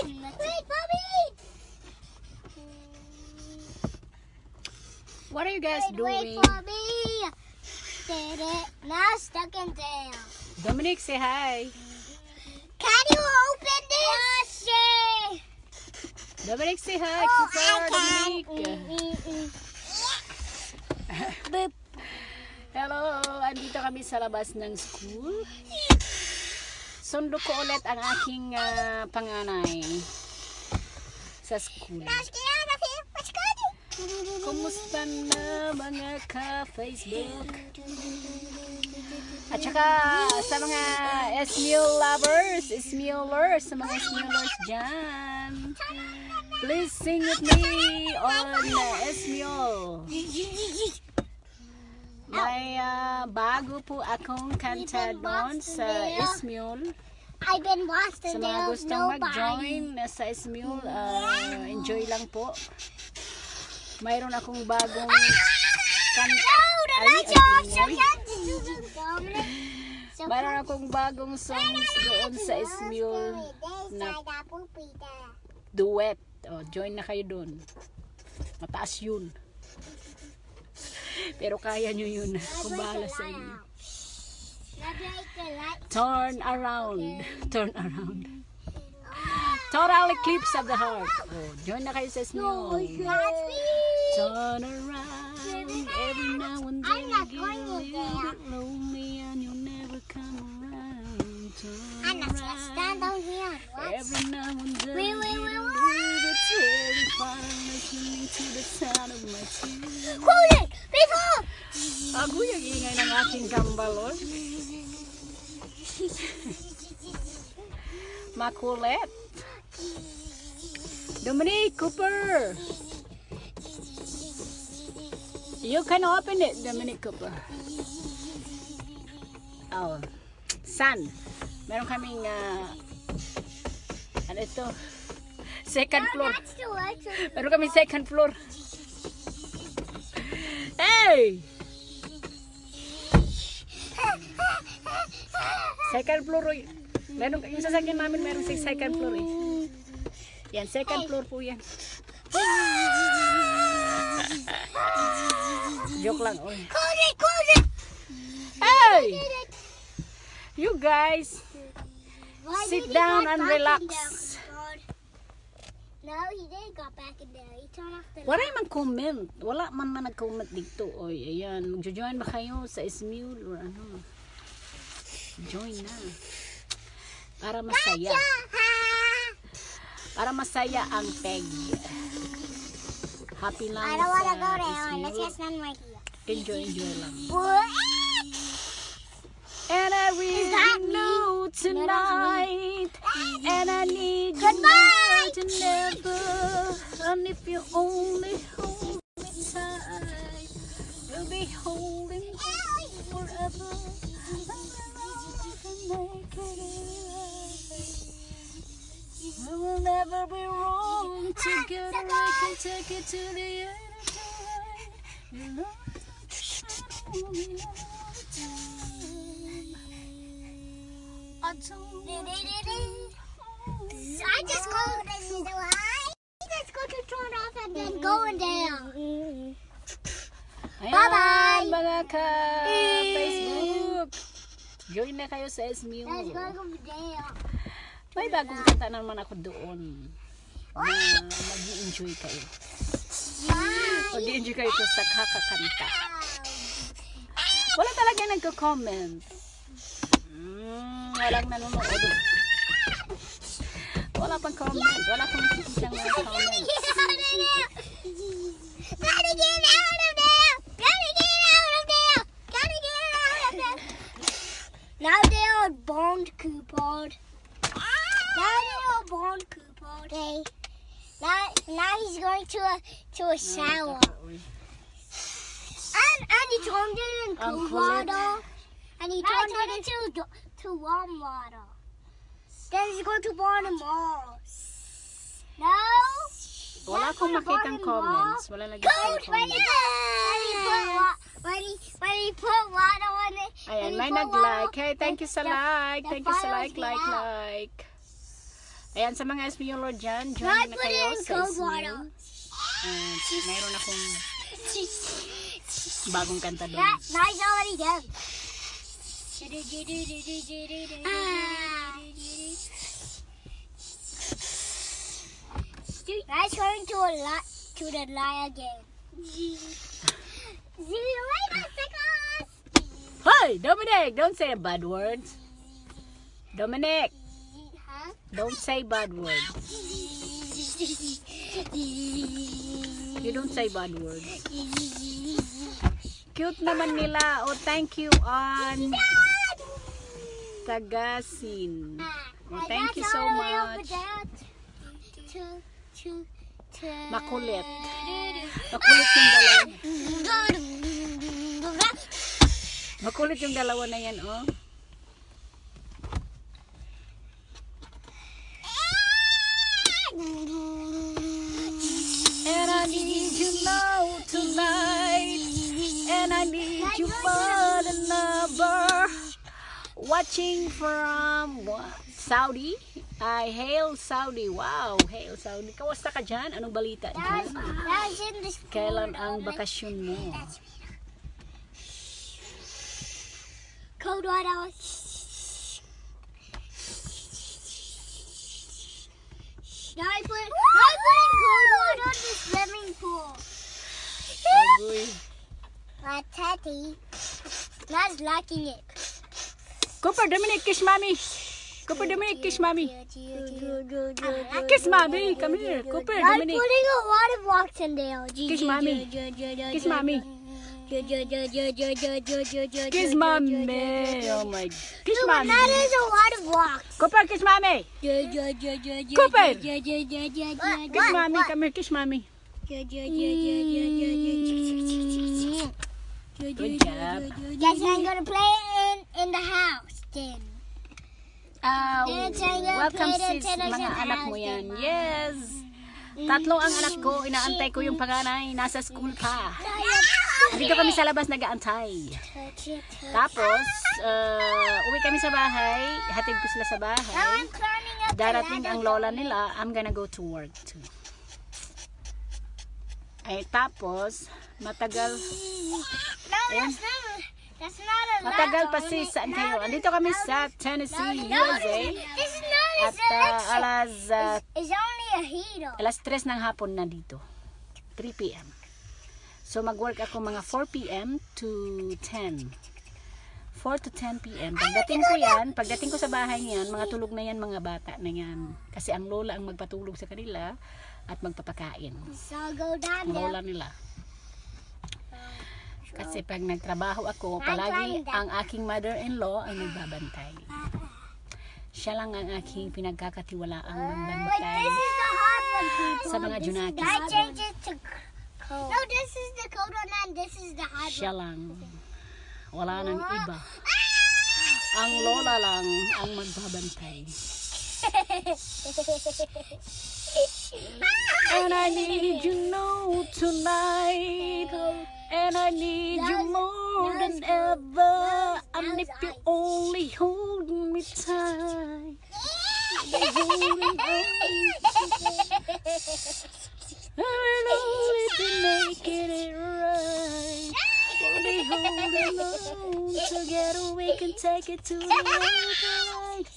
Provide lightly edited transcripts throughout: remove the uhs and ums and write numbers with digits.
Wait, Bobby! What are you guys doing? Wait for me! Did it. Now stuck in there. Dominic, say hi. Can you open this? Dominic, say hi. Oh, Cooper, I Dominic. Boop. Hello, andito kami sa labas ng school. Sundo ko ulit ang aking panganay sa school. Let's get out of here. Let's go. Kumusta na mga ka-Facebook? At saka sa mga Esmule lovers, sa mga Esmulers dyan, please sing with me on Esmule. May bago po akong kanta doon sa Esmule. I've been lost Sa and mga there's gustong nobody. mag-join sa Esmule, enjoy lang po. Mayroon akong bagong kanta. Mayroon akong bagong songs doon sa Esmule na duet. Oh, join na kayo doon. Mataas yun. Pero kaya nyo yun. Kung bahala sa inyo. Turn around. Turn around. Total eclipse of the heart. Oh, join na kayo sa Esmule. Turn around. Every now and then you get a little bit lonely and you'll never come around. Turn around. Every now and then you get a little bit terrified listening to the sound of my tears. Hold it! Before! Agoy ang ingay ng aking gambalon. Makulit. Dominic, Cooper. You can open it, Dominic Cooper. Oh, Sun. Meron kaming, ano ito? Second floor. That's the electric. Meron kaming second floor. Hey! Second floor. Meron, yung sasakyan namin meron sa second floor eh. Yan, second floor po yan. Joke lang, oy. Close it! Hey! You guys, Why sit did he down got and back in relax. there? No, he didn't got back in there. He turned off the Wala man comment. Wala man nag-comment dito. Oy, ayan. Magjo-join ba kayo sa Esmule or ano? Join na. Para masaya. Para masaya ang peg. Happy lang I don't want to go sa there. Let's Esmule. just run right here. Enjoy lang. What? And I that really me? know tonight. And I need you Goodbye. more than ever. And if you only hold me tight, we'll be holding on forever. Make it right. We will never be wrong together. I can take it to the end of the line. You know show me all the time. I don't want I just go to turn off and then going down. Ayan, Bye-bye. mga ka-Facebook. Join na kayo sa Let's Esmule. go down. May bagong kanta naman ako doon. Na mag-i-enjoy kayo. Mag-i-enjoy kayo sa kakakanta. Wala talaga nagko-comment. Walang nanonood. Wala pang comment. Wala pang nakikitang mga comment. Gotta get out of there! Gotta get out of there! Gotta get out of there! Now they are bond coupon. Now they are bond coupon. Okay. Now he's going to a shower. And he turned it into Ang cool kulit. water. And he turned it into warm water. Then he's going to burn them all. No. Wala akong makitang comments. Wala lagi Coach, akong comments. when he put water on it. Ayan, when he may put nag-like. water, Hey, thank you sa like. the Thank you sa files like. get out. Ayan, sa mga Espanyol dyan, join I na put kayo it in sa cold Esmil. water. Mayroon akong bagong kanta doon. Nice already done. Nice going to the lie again. Hey, Dominic, don't say bad words. Dominic, Huh? don't say bad words. You don't say bad words. Cute naman nila. Oh, thank you on Tagasin. Oh, thank you so much. Makulit. Makulit yung dalawa. Makulit yung dalawa na yan, oh. And I need you now tonight. And I need you more than ever. Watching from Saudi. I hail Saudi. Wow, hail Saudi. Kamusta ka dyan? Anong balita dyan? Kailan ang bakasyon mo? Cold water. Now I put cold water on the swimming pool. Agoy. My tatty not liking it. Cooper, Dominic, kiss mommy. Cooper, Dominic, kiss mommy. Kiss mommy. Come here. Cooper, I'm Dominic. putting a lot of rocks in there. Kiss mommy. Kiss mommy. Kiss mommy. Oh my. Kiss mommy. That is a lot of rocks. Cooper, kiss mommy. Cooper. What? Kiss mommy. Come here, kiss mommy. Good job. Yes, I'm gonna play it in the house then. Welcome sis, mga anak mo yan. Yes. Tatlo ang anak ko. Inaantay ko yung panganay. Nasa school pa. Dito kami sa labas nag-aantay. Tapos, uwi kami sa bahay. Hatid ko sila sa bahay. Darating ang lola nila. I'm gonna go to work too. Ay, tapos, matagal. Ayan. That's not a Matagal pa sis, saan kayo? Andito kami sa Tennessee, USA. This is not At it's only a heater. alas 3 ng hapon na dito. 3 p.m. So mag-work ako mga 4 p.m. to 10. 4 to 10 p.m. Pagdating ko sa bahay niyan, mga tulog na yan, mga bata na yan. Kasi ang lola ang magpatulog sa kanila at magpapakain. So go down Ang there. lola nila. Kasi pag nagtrabaho ako, palagi ang aking mother-in-law ay nagbabantay. Siya lang ang aking pinagkakatiwalaang magbantay This is the hot one, people. sa mga junakis I ko. changed it to cold. No, this is the cold one and this is the hot Siya one. lang. Wala nang iba. Ang lola lang ang magbabantay. And I need you know tonight. And I need you more than ever. And if you only hold me tight. I will only be making it right. Only holding on together we can take it to the other side.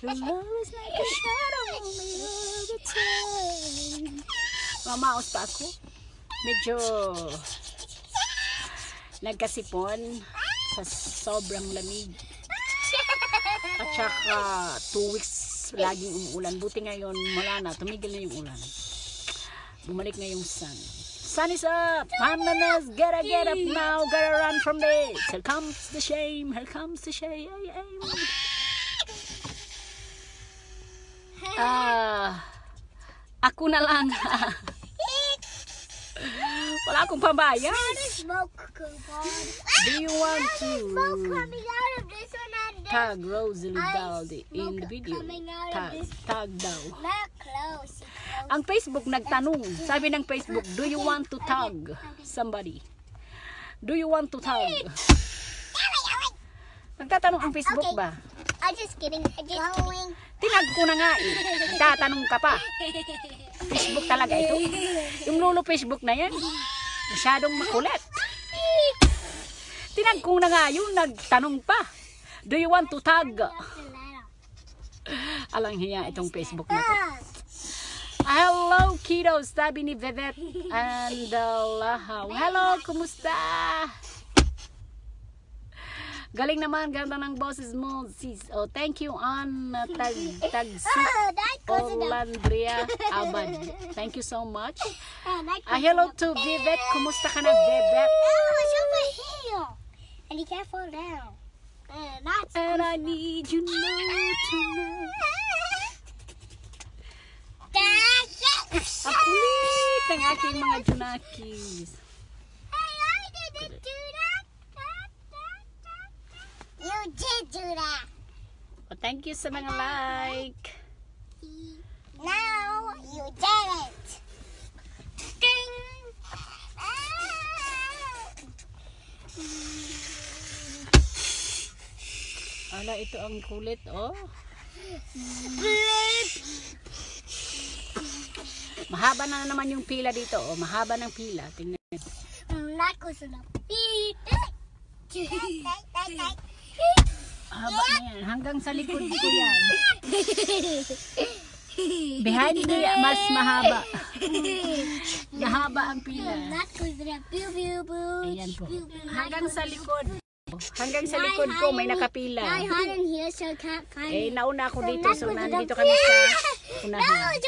Your love is like a shadow on me all the time. Mamaos pa ako. Medyo nagkasipon sa sobrang lamig. At saka 2 weeks laging umuulan. Buti ngayon wala na. Tumigil na yung ulan. Bumalik na yung sun. Sun is up! Pananas, gotta get up now. Gotta run from this. Here comes the shame. Here comes the shame. Ako na lang. Wala akong pambayad. Smoke coupon. Do you want Smoke to coming out of this one and this. tag Rosalie I Balde in the smoke video? coming out of this. Tag daw. Not close. Ang Facebook nagtanong. Sabi ng Facebook, do you want to tag somebody? Do you want to tag? Nagtatanong ang Facebook ba? I'm just kidding. I'm just going. Tinag ko na nga eh. Tatanong ka pa. Facebook talaga ito. Yung lolo Facebook na yan. Masyadong makulit. Tinag ko na nga yun. Nagtanong pa. Do you want to tag? Alang hiya itong Facebook na to. Hello kiddos. Sabi ni Vevet and Lahaw. Hello, kumusta? Galing naman, ganda ng boses mo, sis. Oh, thank you on Olandria Abad. Thank you so much. Hello to Vivet. Kumusta ka na, Vivet? Oh, it's over here. And you can't fall down. And I need you now tonight. Ang kulit ng aking mga junakis. You did do that. Oh, thank you sa mga like. Now you did it. Ding. Ala, ito ang kulit, oh. Mahaba na naman yung pila dito, oh. Mahaba ng pila. Tingnan. Knuckles in the feet. Haba na yan. Hanggang sa likod ko yan. Behind me, mas mahaba. Mahaba ang pila. Ayan po. Hanggang sa likod. Hanggang sa likod ko may nakapila. Nauna ako dito. So, nandito kami sa unahan.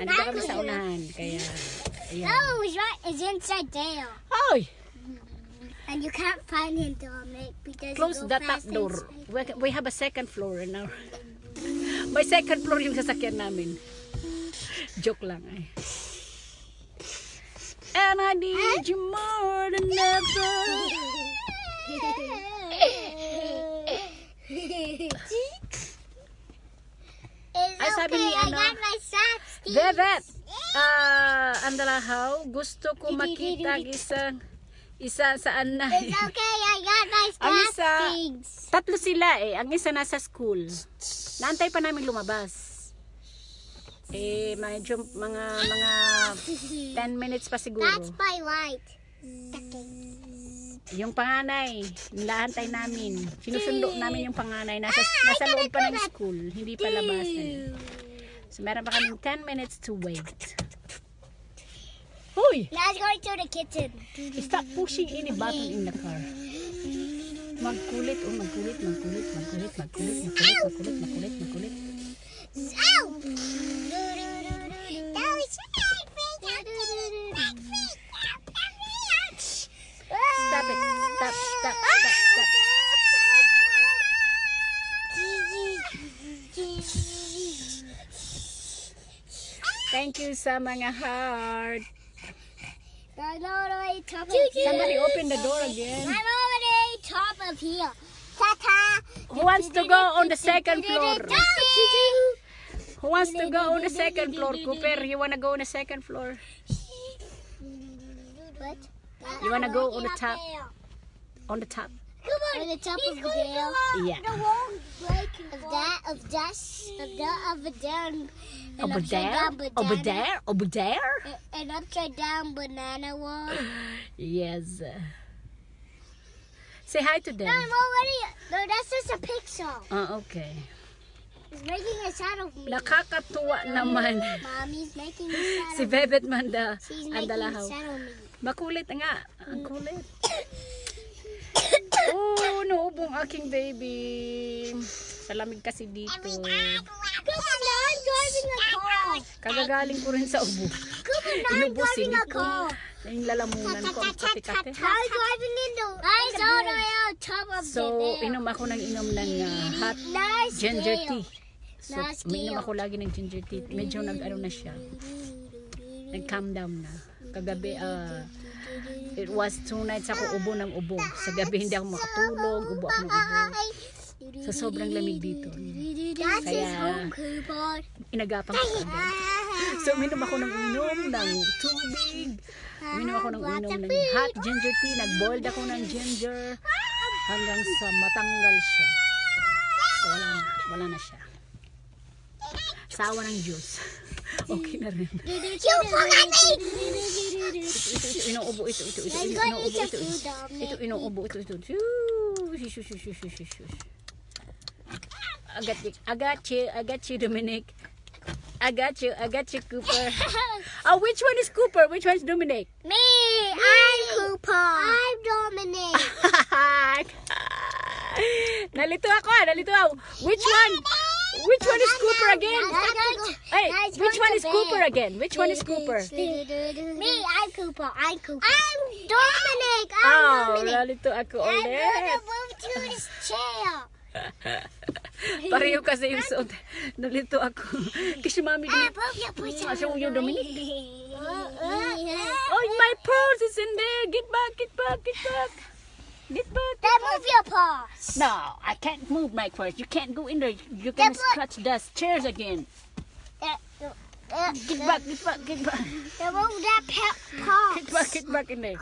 Nandito kami sa unahan. Kaya, ayan. No, it's inside there. Ay! And you can't find him, Dominic, because Close the top door. We have a second floor now. May second floor yung sasakyan namin. Joke lang eh. And I need you more than ever. Ay, sabi ni ano, Vevet, Andalahaw, gusto ko makita isa saan na. It's okay, I got my Ang isa, things. tatlo sila eh. Ang isa nasa school. Naantay pa namin lumabas. Medyo mga 10 minutes pa siguro. That's my light. Yung panganay, nilaantay namin. Sinusundo namin yung panganay. Nasa loob pa ng school. Hindi pa labas eh. So meron pa kaming 10 minutes to wait. Hoy! Now it's going to the kitchen. Stop pushing any button in the car. Magkulit. Ow! Stop it. Stop. Thank you sa mga heart. I'm already top of here. Somebody open the door again. I'm already top of here. Ta-ta. Who wants to go on the second floor? Who wants to go on the second floor? Cooper, you wanna go on the second floor? What? You wanna go on the top? On the top? Come on. On the top of the dale. Yeah. The wall break of that, of down. Over there? An upside down banana wall. Yes. Say hi to them. No, I'm already. No, that's just a pixel. Okay. It's making a sound of me. Nakakatuwa naman. Mommy's making a sound Si of me. Bebet Manda. She's making a Andalahaw. sound of me. Makulit nga. Ang kulit. Oh, naubong aking baby. Salamig kasi dito. Come on, I'm driving a car. Kagagaling ko rin sa ubo. Come on, I'm Inubusin driving a ko. car. Yung lalamunan ko ang kati-kati. I'm driving in the. I'm on top of So, the inom ako ng hot Nice ginger deal. tea. So, Nice umiinom deal. ako lagi ng ginger tea. Medyo nag-ano na siya. Nag-calm down na. Kagabi, it was 2 nights ako ubo ng ubo. Sa gabi hindi ako makatulog, ubo ako ng ubo. Sa sobrang lamig dito. That's his Kaya, home coupon. inagapang ko agad. So, uminom ako ng tubig. Uminom ako ng hot ginger tea. Nag-boiled ako ng ginger hanggang sa matanggal siya. Wala na siya. Sawa ng juice. Okay na rin. You forgot me! Ito, inuubo ito. Inuubo ito. I got you, Dominic. I got you, Cooper. Oh, which one is Cooper? Which one is Dominic? Me! I'm Cooper! I'm Dominic! Nalito ako. Which one? Which one is Cooper again? Hey, which one is Cooper again? Which one is Cooper? Me, I'm Cooper. I'm Dominic. Nalito ako I'm ulit. gonna move to this chair. Pareho kasi yung suot. Nalito ako. Kasi mami din. Show you, Dominic. Oh, my purse is in there. Get back. Then move your paws. No, I can't move my purse. You can't go in there. You're gonna scratch the chairs again. Get back. Then move that paws. Get back in there.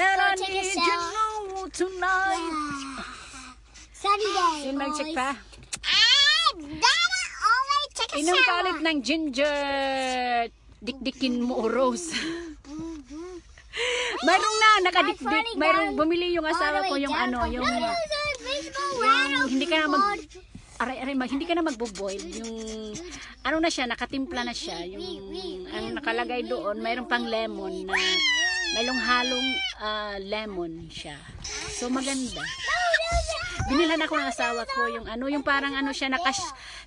And I take a need you shower. know tonight. Sunny day, Sino mag-check boys. pa? Dada always take a Inom ka shower. ulit ng ginger. Dikdikin mo, Rose. Mayroong nakadikdik. Mayroong bumili yung asawa ko yung yung hindi ka na hindi ka na magbo-boil. Yung na siya, nakatimpla na siya. Yung ang nakalagay doon, mayroong pang lemon na mayroong halong lemon siya. So maganda. Binilhan ako ng asawa ko yung yung parang siya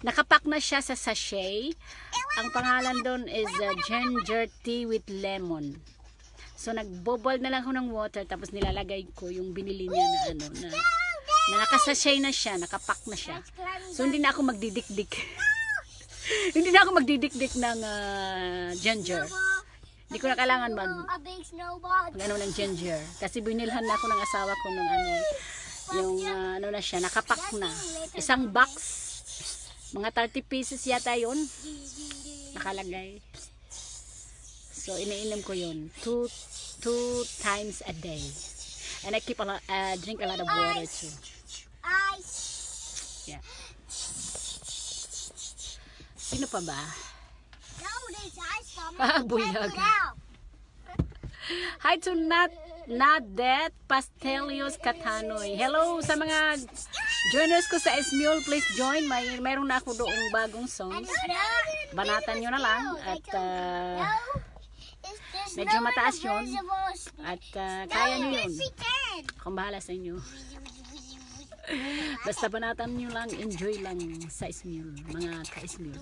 nakapak na siya sa sachet. Ang pangalan doon is ginger tea with lemon. So nagbo-boil na lang ako ng water tapos nilalagay ko yung binili niya na na nakasachet na siya, nakapak na siya. So hindi na ako magdidikdik. Hindi na ako magdidikdik ng ginger. Hindi ko na kailangan A big snowball. ng ginger kasi binilhan na ako ng asawa ko ng yung na siya, nakapak na. Isang box, mga 30 pieces yata yun, nakalagay. So, iniinom ko yun. Two times a day. And I drink a lot of water too. Ice. Yeah. Sino pa ba? No, there's ice on Buyag. Hi to Nadet Pastelios Catanoy. Hello sa mga joiners ko sa Esmule. Please join. Mayroon na ako doong bagong songs. Banatan nyo na lang. At medyo mataas yun. At kaya nyo yun. Akong bahala sa inyo. Basta banatan nyo lang. Enjoy lang sa Esmule. Mga ka-Esmule.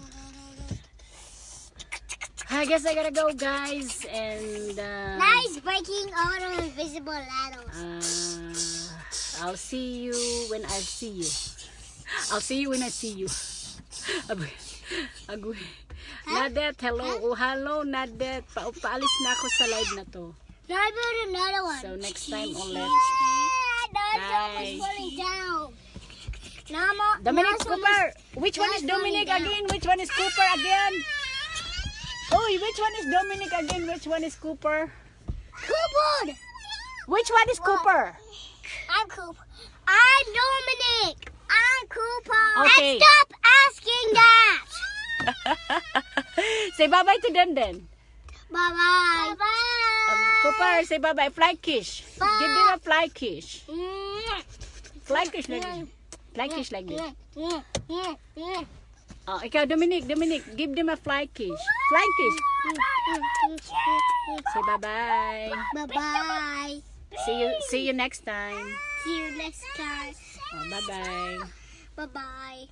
I guess I gotta go, guys, and Nice breaking all the invisible ladders. I'll see you when I see you. I'll see you when I see you. Agoy. Nadet, hello. Oh, hello, Nadet. Paalis na ako sa live na to. Now I built another one. So next time ulit. Bye. Falling down. Now Dominic Cooper. Which one is Dominic again? Which one is Cooper again? Oy, which one is Dominic again? Which one is Cooper? Cooper. Which one is Cooper? I'm Cooper. I'm Dominic. I'm Cooper. Okay. And stop asking that. Say bye-bye to Denden. Bye-bye. Bye-bye. Cooper, say bye-bye. Fly kiss. Bye. Give them a fly kiss. Mm. Fly kiss like this. Fly kiss like this. Mm. Oh, ikaw, Dominic, give them a fly kiss. Fly kiss. Say bye-bye. Bye-bye. See you next time. See you next time. Oh, bye-bye. Bye-bye.